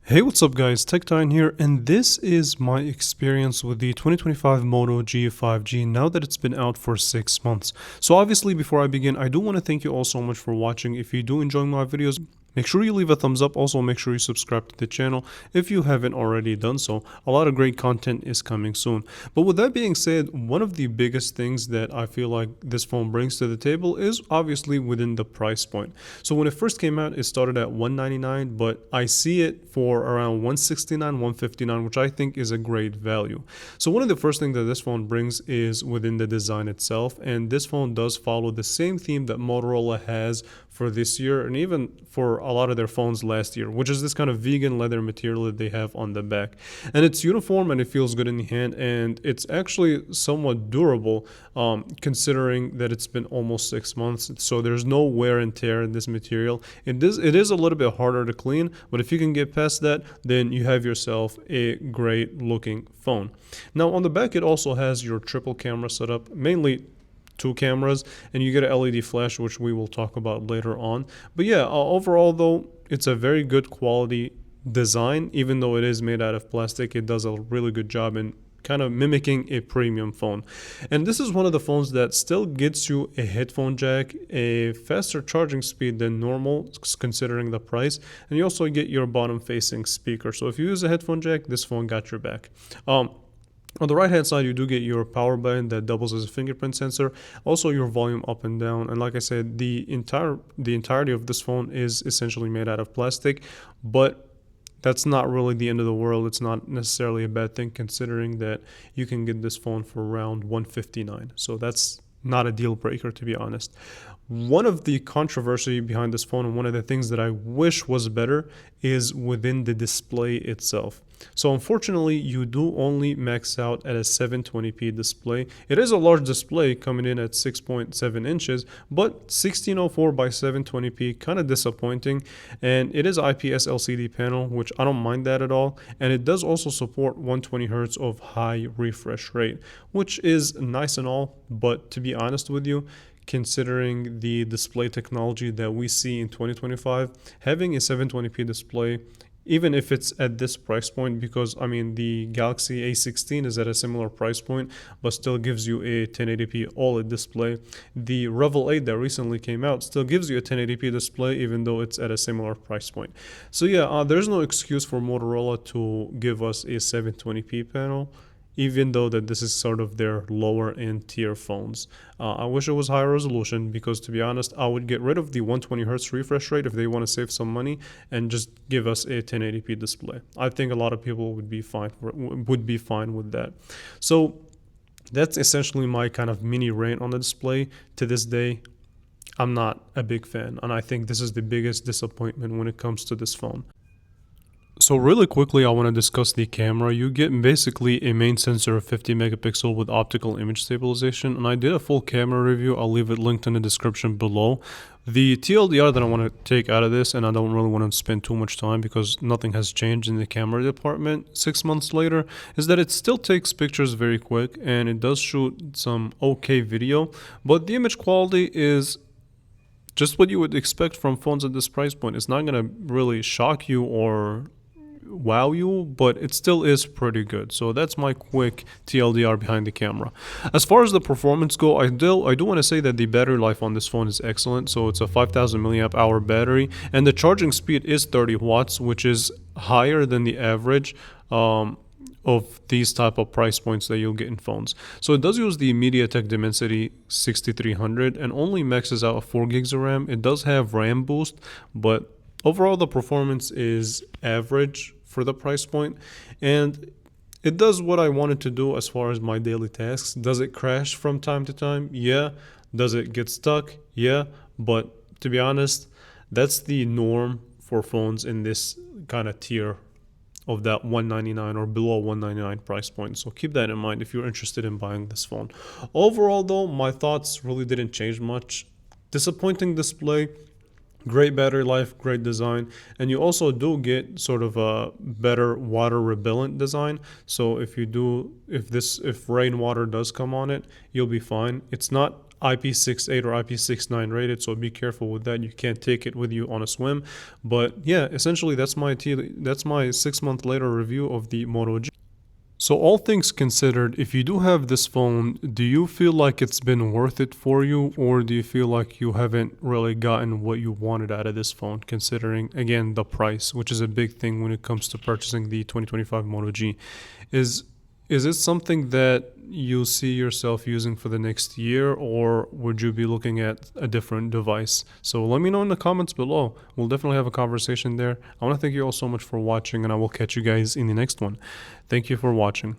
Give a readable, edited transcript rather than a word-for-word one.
Hey, what's up guys, TechTine here, and this is my experience with the 2025 Moto G5G now that it's been out for 6 months. So obviously before I begin, I do want to thank you all so much for watching. If you do enjoy my videos, make sure you leave a thumbs up. Also, make sure you subscribe to the channel if you haven't already done so. A lot of great content is coming soon. But with that being said, one of the biggest things that I feel like this phone brings to the table is obviously within the price point. So when it first came out, it started at $199, but I see it for around $169, $159, which I think is a great value. So one of the first things that this phone brings is within the design itself, and this phone does follow the same theme that Motorola has for this year and even for a lot of their phones last year, which is this kind of vegan leather material that they have on the back. And it's uniform and it feels good in the hand, and it's actually somewhat durable considering that it's been almost 6 months. So there's no wear and tear in this material. It is a little bit harder to clean, but if you can get past that, then you have yourself a great looking phone. Now on the back, it also has your triple camera setup, mainly two cameras, and you get an LED flash, which we will talk about later on. But yeah, overall though, it's a very good quality design. Even though it is made out of plastic, it does a really good job in kind of mimicking a premium phone. And this is one of the phones that still gets you a headphone jack, a faster charging speed than normal considering the price, and you also get your bottom facing speaker. So if you use a headphone jack, this phone got your back. On the right hand side, you do get your power button that doubles as a fingerprint sensor, also your volume up and down. And like I said, the entirety of this phone is essentially made out of plastic, but that's not really the end of the world. It's not necessarily a bad thing considering that you can get this phone for around 159. So that's not a deal breaker, to be honest. One of the controversy behind this phone, and one of the things that I wish was better, is within the display itself. So unfortunately, you do only max out at a 720p display. It is a large display coming in at 6.7 inches, but 1604 by 720p, kind of disappointing. And it is IPS LCD panel, which I don't mind that at all. And it does also support 120 hertz of high refresh rate, which is nice and all, but to be honest with you, considering the display technology that we see in 2025, having a 720p display, even if it's at this price point, because I mean the Galaxy A16 is at a similar price point but still gives you a 1080p OLED display. The Revel 8 that recently came out still gives you a 1080p display even though it's at a similar price point. So yeah, there's no excuse for Motorola to give us a 720p panel, even though that this is sort of their lower end tier phones. I wish it was higher resolution because, to be honest, I would get rid of the 120 hertz refresh rate if they want to save some money and just give us a 1080p display. I think a lot of people would be fine with that. So that's essentially my kind of mini rant on the display. To this day, I'm not a big fan, and I think this is the biggest disappointment when it comes to this phone. So really quickly, I want to discuss the camera. You get basically a main sensor of 50 megapixel with optical image stabilization, and I did a full camera review. I'll leave it linked in the description below. The TLDR that I want to take out of this, and I don't really want to spend too much time because nothing has changed in the camera department 6 months later, is that it still takes pictures very quick and it does shoot some okay video, but the image quality is just what you would expect from phones at this price point. It's not going to really shock you or wow you, but it still is pretty good. So that's my quick TLDR behind the camera. As far as the performance go, I do want to say that the battery life on this phone is excellent. So it's a 5000 milliamp hour battery, and the charging speed is 30 watts, which is higher than the average of these type of price points that you'll get in phones. So it does use the MediaTek Dimensity 6300 and only maxes out at 4 gigs of RAM. It does have RAM boost, but overall the performance is average for the price point, and it does what I wanted to do as far as my daily tasks. Does it crash from time to time? Yeah. Does it get stuck? Yeah. But to be honest, that's the norm for phones in this kind of tier of that 199 or below 199 price point. So keep that in mind if you're interested in buying this phone. Overall though, my thoughts really didn't change much. Disappointing display, great battery life, great design, and you also do get sort of a better water repellent design. So if rainwater does come on it, you'll be fine. It's not IP68 or IP69 rated, so be careful with that. You can't take it with you on a swim. But yeah, essentially that's my 6 month later review of the Moto G. So all things considered, if you do have this phone, do you feel like it's been worth it for you, or do you feel like you haven't really gotten what you wanted out of this phone, considering again the price, which is a big thing when it comes to purchasing the 2025 Moto G? Is is it something that you see yourself using for the next year, or would you be looking at a different device? So let me know in the comments below. We'll definitely have a conversation there. I want to thank you all so much for watching, and I will catch you guys in the next one. Thank you for watching.